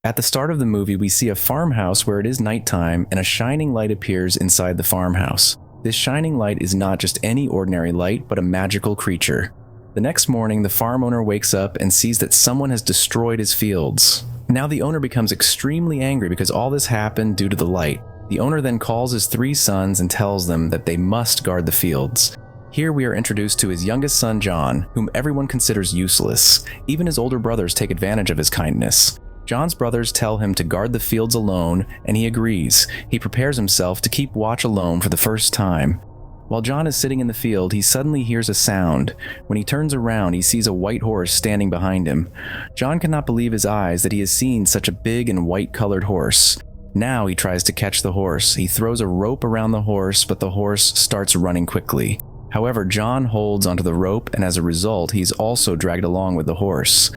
At the start of the movie, we see a farmhouse where it is nighttime and a shining light appears inside the farmhouse. This shining light is not just any ordinary light, but a magical creature. The next morning, the farm owner wakes up and sees that someone has destroyed his fields. Now the owner becomes extremely angry because all this happened due to the light. The owner then calls his 3 sons and tells them that they must guard the fields. Here we are introduced to his youngest son, John, whom everyone considers useless. Even his older brothers take advantage of his kindness. John's brothers tell him to guard the fields alone, and he agrees. He prepares himself to keep watch alone for the first time. While John is sitting in the field, he suddenly hears a sound. When he turns around, he sees a white horse standing behind him. John cannot believe his eyes that he has seen such a big and white-colored horse. Now he tries to catch the horse. He throws a rope around the horse, but the horse starts running quickly. However, John holds onto the rope, and as a result, he's also dragged along with the horse.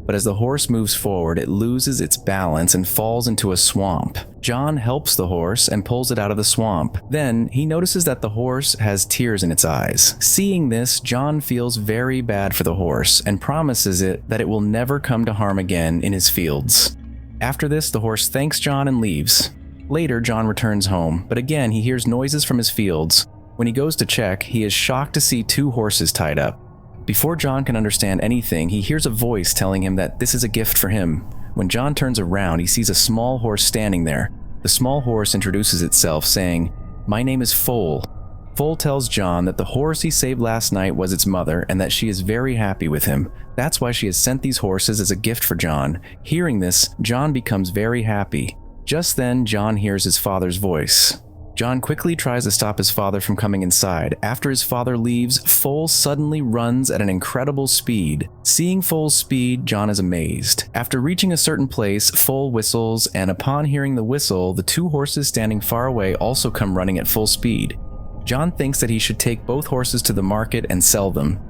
But as the horse moves forward, it loses its balance and falls into a swamp. John helps the horse and pulls it out of the swamp. Then, he notices that the horse has tears in its eyes. Seeing this, John feels very bad for the horse and promises it that it will never come to harm again in his fields. After this, the horse thanks John and leaves. Later, John returns home, but again he hears noises from his fields. When he goes to check, he is shocked to see 2 horses tied up. Before John can understand anything, he hears a voice telling him that this is a gift for him. When John turns around, he sees a small horse standing there. The small horse introduces itself, saying, "My name is Foal." Foal tells John that the horse he saved last night was its mother and that she is very happy with him. That's why she has sent these horses as a gift for John. Hearing this, John becomes very happy. Just then, John hears his father's voice. John quickly tries to stop his father from coming inside. After his father leaves, Foal suddenly runs at an incredible speed. Seeing Foal's speed, John is amazed. After reaching a certain place, Foal whistles, and upon hearing the whistle, the 2 horses standing far away also come running at full speed. John thinks that he should take both horses to the market and sell them.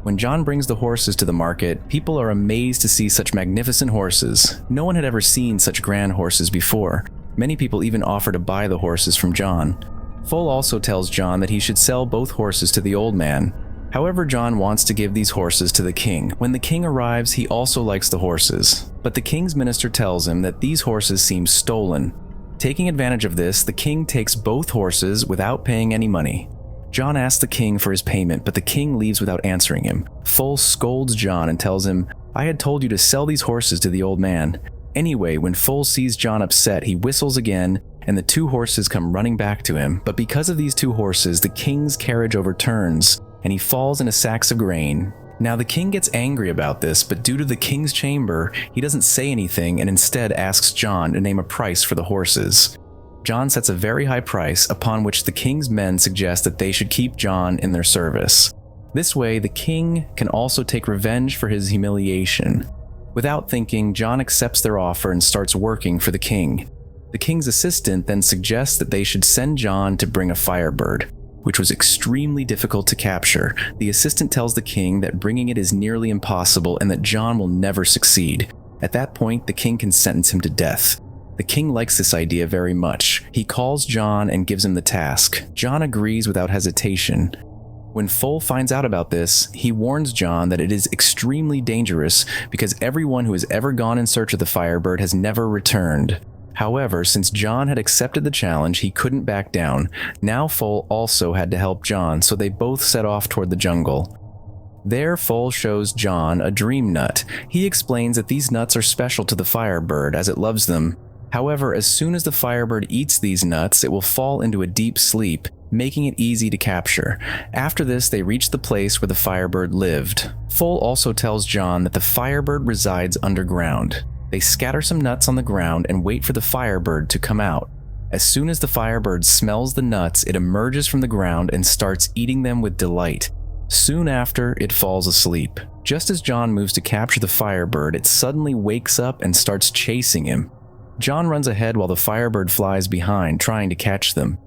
When John brings the horses to the market, people are amazed to see such magnificent horses. No one had ever seen such grand horses before. Many people even offer to buy the horses from John. Foal also tells John that he should sell both horses to the old man. However, John wants to give these horses to the king. When the king arrives, he also likes the horses. But the king's minister tells him that these horses seem stolen. Taking advantage of this, the king takes both horses without paying any money. John asks the king for his payment, but the king leaves without answering him. Foal scolds John and tells him, "I had told you to sell these horses to the old man." Anyway, when Foal sees John upset, he whistles again, and the 2 horses come running back to him. But because of these 2 horses, the king's carriage overturns, and he falls into sacks of grain. Now the king gets angry about this, but due to the king's chamber, he doesn't say anything and instead asks John to name a price for the horses. John sets a very high price, upon which the king's men suggest that they should keep John in their service. This way, the king can also take revenge for his humiliation. Without thinking, John accepts their offer and starts working for the king. The king's assistant then suggests that they should send John to bring a firebird, which was extremely difficult to capture. The assistant tells the king that bringing it is nearly impossible and that John will never succeed. At that point, the king can sentence him to death. The king likes this idea very much. He calls John and gives him the task. John agrees without hesitation. When Foal finds out about this, he warns John that it is extremely dangerous because everyone who has ever gone in search of the firebird has never returned. However, since John had accepted the challenge, he couldn't back down. Now Foal also had to help John, so they both set off toward the jungle. There, Foal shows John a dream nut. He explains that these nuts are special to the firebird as it loves them. However, as soon as the firebird eats these nuts, it will fall into a deep sleep, making it easy to capture. After this, they reach the place where the firebird lived. Foal also tells John that the firebird resides underground. They scatter some nuts on the ground and wait for the firebird to come out. As soon as the firebird smells the nuts, it emerges from the ground and starts eating them with delight. Soon after, it falls asleep. Just as John moves to capture the firebird, it suddenly wakes up and starts chasing him. John runs ahead while the firebird flies behind, trying to catch them.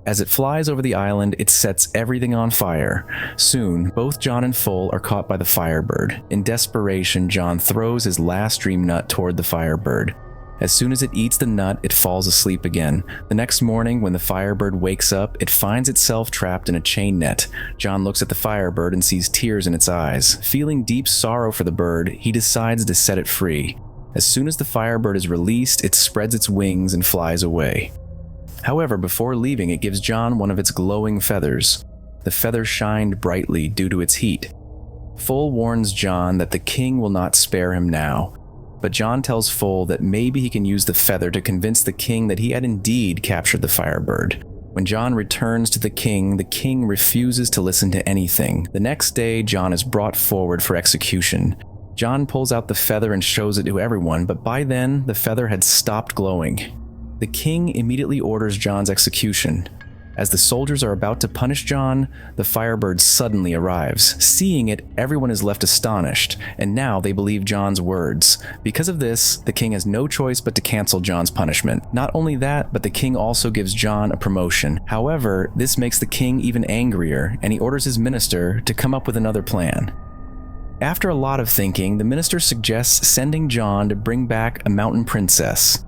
As it flies over the island, it sets everything on fire. Soon, both John and Foal are caught by the firebird. In desperation, John throws his last dream nut toward the firebird. As soon as it eats the nut, it falls asleep again. The next morning, when the firebird wakes up, it finds itself trapped in a chain net. John looks at the firebird and sees tears in its eyes. Feeling deep sorrow for the bird, he decides to set it free. As soon as the firebird is released, it spreads its wings and flies away. However, before leaving, it gives John one of its glowing feathers. The feather shined brightly due to its heat. Foal warns John that the king will not spare him now, but John tells Foal that maybe he can use the feather to convince the king that he had indeed captured the firebird. When John returns to the king refuses to listen to anything. The next day, John is brought forward for execution. John pulls out the feather and shows it to everyone, but by then, the feather had stopped glowing. The king immediately orders John's execution. As the soldiers are about to punish John, the firebird suddenly arrives. Seeing it, everyone is left astonished, and now they believe John's words. Because of this, the king has no choice but to cancel John's punishment. Not only that, but the king also gives John a promotion. However, this makes the king even angrier, and he orders his minister to come up with another plan. After a lot of thinking, the minister suggests sending John to bring back a mountain princess.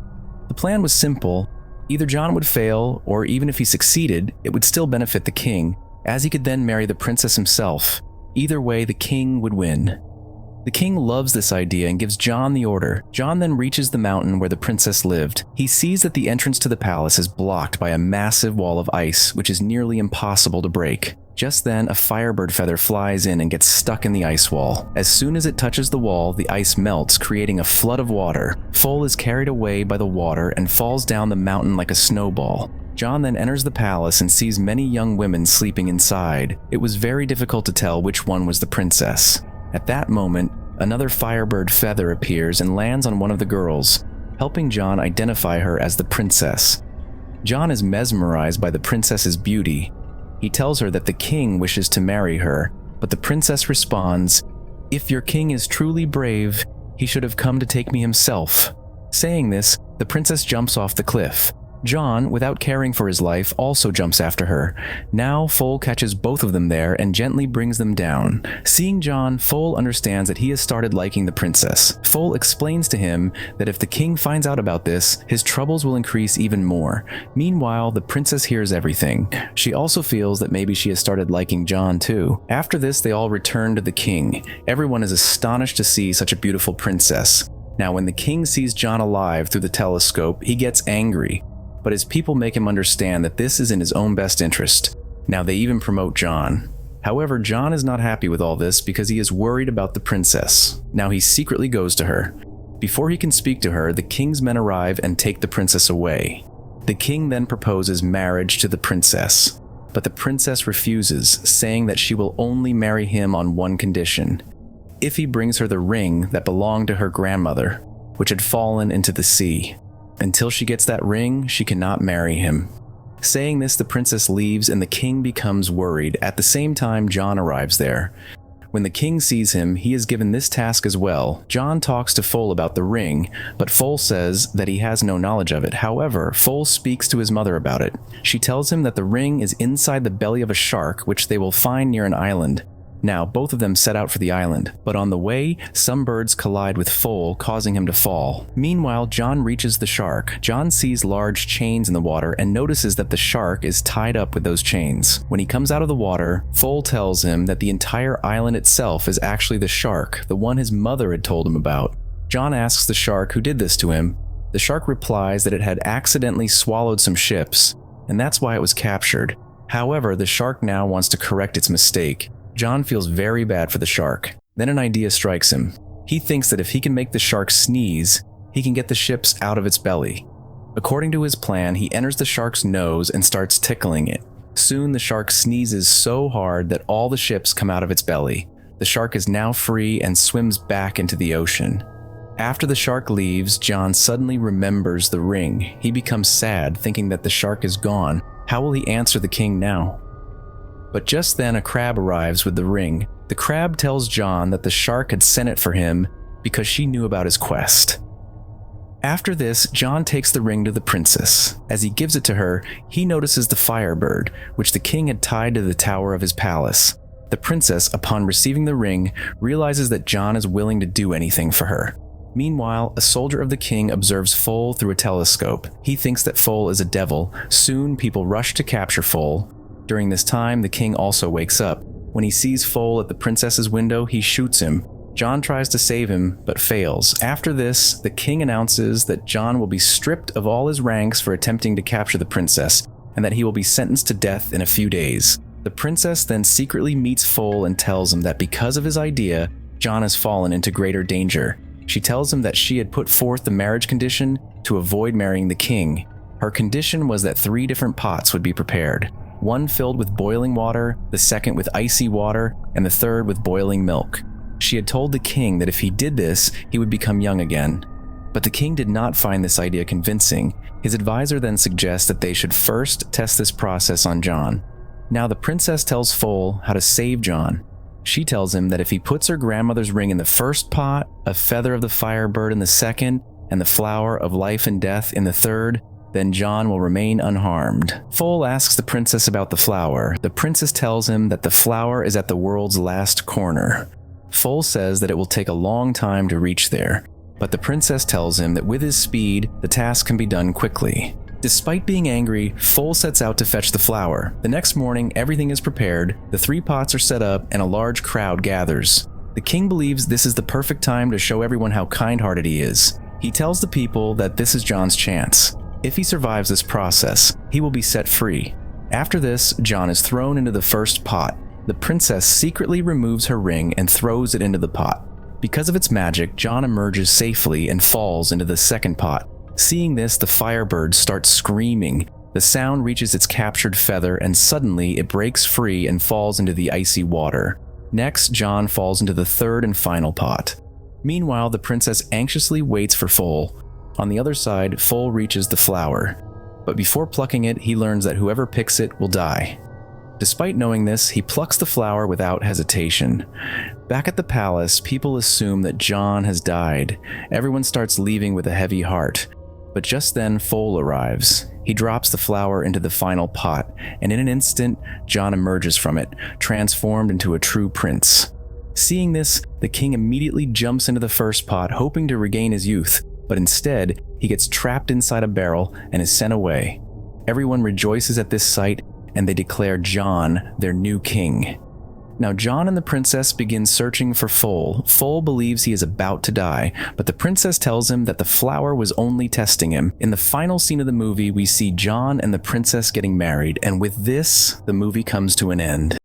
The plan was simple. Either John would fail, or even if he succeeded, it would still benefit the king, as he could then marry the princess himself. Either way, the king would win. The king loves this idea and gives John the order. John then reaches the mountain where the princess lived. He sees that the entrance to the palace is blocked by a massive wall of ice, which is nearly impossible to break. Just then, a firebird feather flies in and gets stuck in the ice wall. As soon as it touches the wall, the ice melts, creating a flood of water. Foal is carried away by the water and falls down the mountain like a snowball. John then enters the palace and sees many young women sleeping inside. It was very difficult to tell which one was the princess. At that moment, another firebird feather appears and lands on one of the girls, helping John identify her as the princess. John is mesmerized by the princess's beauty. He tells her that the king wishes to marry her, but the princess responds, "If your king is truly brave, he should have come to take me himself." Saying this, the princess jumps off the cliff. John, without caring for his life, also jumps after her. Now, Foal catches both of them there and gently brings them down. Seeing John, Foal understands that he has started liking the princess. Foal explains to him that if the king finds out about this, his troubles will increase even more. Meanwhile, the princess hears everything. She also feels that maybe she has started liking John too. After this, they all return to the king. Everyone is astonished to see such a beautiful princess. Now, when the king sees John alive through the telescope, he gets angry. But his people make him understand that this is in his own best interest. Now they even promote John. However, John is not happy with all this because he is worried about the princess. Now he secretly goes to her. Before he can speak to her, the king's men arrive and take the princess away. The king then proposes marriage to the princess, but the princess refuses, saying that she will only marry him on one condition: if he brings her the ring that belonged to her grandmother, which had fallen into the sea. Until she gets that ring, she cannot marry him. Saying this, the princess leaves and the king becomes worried. At the same time, John arrives there. When the king sees him, he is given this task as well. John talks to Foal about the ring, but Foal says that he has no knowledge of it. However, Foal speaks to his mother about it. She tells him that the ring is inside the belly of a shark, which they will find near an island. Now, both of them set out for the island, but on the way, some birds collide with Foal, causing him to fall. Meanwhile, John reaches the shark. John sees large chains in the water and notices that the shark is tied up with those chains. When he comes out of the water, Foal tells him that the entire island itself is actually the shark, the one his mother had told him about. John asks the shark who did this to him. The shark replies that it had accidentally swallowed some ships, and that's why it was captured. However, the shark now wants to correct its mistake. John feels very bad for the shark. Then an idea strikes him. He thinks that if he can make the shark sneeze, he can get the ships out of its belly. According to his plan, he enters the shark's nose and starts tickling it. Soon the shark sneezes so hard that all the ships come out of its belly. The shark is now free and swims back into the ocean. After the shark leaves, John suddenly remembers the ring. He becomes sad, thinking that the shark is gone. How will he answer the king now? But just then a crab arrives with the ring. The crab tells John that the shark had sent it for him because she knew about his quest. After this, John takes the ring to the princess. As he gives it to her, he notices the firebird, which the king had tied to the tower of his palace. The princess, upon receiving the ring, realizes that John is willing to do anything for her. Meanwhile, a soldier of the king observes Foal through a telescope. He thinks that Foal is a devil. Soon, people rush to capture Foal. During this time, the king also wakes up. When he sees Foal at the princess's window, he shoots him. John tries to save him, but fails. After this, the king announces that John will be stripped of all his ranks for attempting to capture the princess, and that he will be sentenced to death in a few days. The princess then secretly meets Foal and tells him that because of his idea, John has fallen into greater danger. She tells him that she had put forth the marriage condition to avoid marrying the king. Her condition was that 3 different pots would be prepared. One filled with boiling water, the second with icy water, and the third with boiling milk. She had told the king that if he did this, he would become young again. But the king did not find this idea convincing. His advisor then suggests that they should first test this process on John. Now the princess tells Foal how to save John. She tells him that if he puts her grandmother's ring in the first pot, a feather of the firebird in the second, and the flower of life and death in the third, then John will remain unharmed. Foal asks the princess about the flower. The princess tells him that the flower is at the world's last corner. Foal says that it will take a long time to reach there, but the princess tells him that with his speed, the task can be done quickly. Despite being angry, Foal sets out to fetch the flower. The next morning, everything is prepared, the 3 pots are set up, and a large crowd gathers. The king believes this is the perfect time to show everyone how kind-hearted he is. He tells the people that this is John's chance. If he survives this process, he will be set free. After this, John is thrown into the first pot. The princess secretly removes her ring and throws it into the pot. Because of its magic, John emerges safely and falls into the second pot. Seeing this, the firebird starts screaming. The sound reaches its captured feather, and suddenly it breaks free and falls into the icy water. Next, John falls into the third and final pot. Meanwhile, the princess anxiously waits for Foal. On the other side, Foal reaches the flower. But before plucking it, he learns that whoever picks it will die. Despite knowing this, he plucks the flower without hesitation. Back at the palace, people assume that John has died. Everyone starts leaving with a heavy heart. But just then, Foal arrives. He drops the flower into the final pot, and in an instant, John emerges from it, transformed into a true prince. Seeing this, the king immediately jumps into the first pot, hoping to regain his youth, but instead, he gets trapped inside a barrel and is sent away. Everyone rejoices at this sight, and they declare John their new king. Now John and the princess begin searching for Foal. Foal believes he is about to die, but the princess tells him that the flower was only testing him. In the final scene of the movie, we see John and the princess getting married, and with this, the movie comes to an end.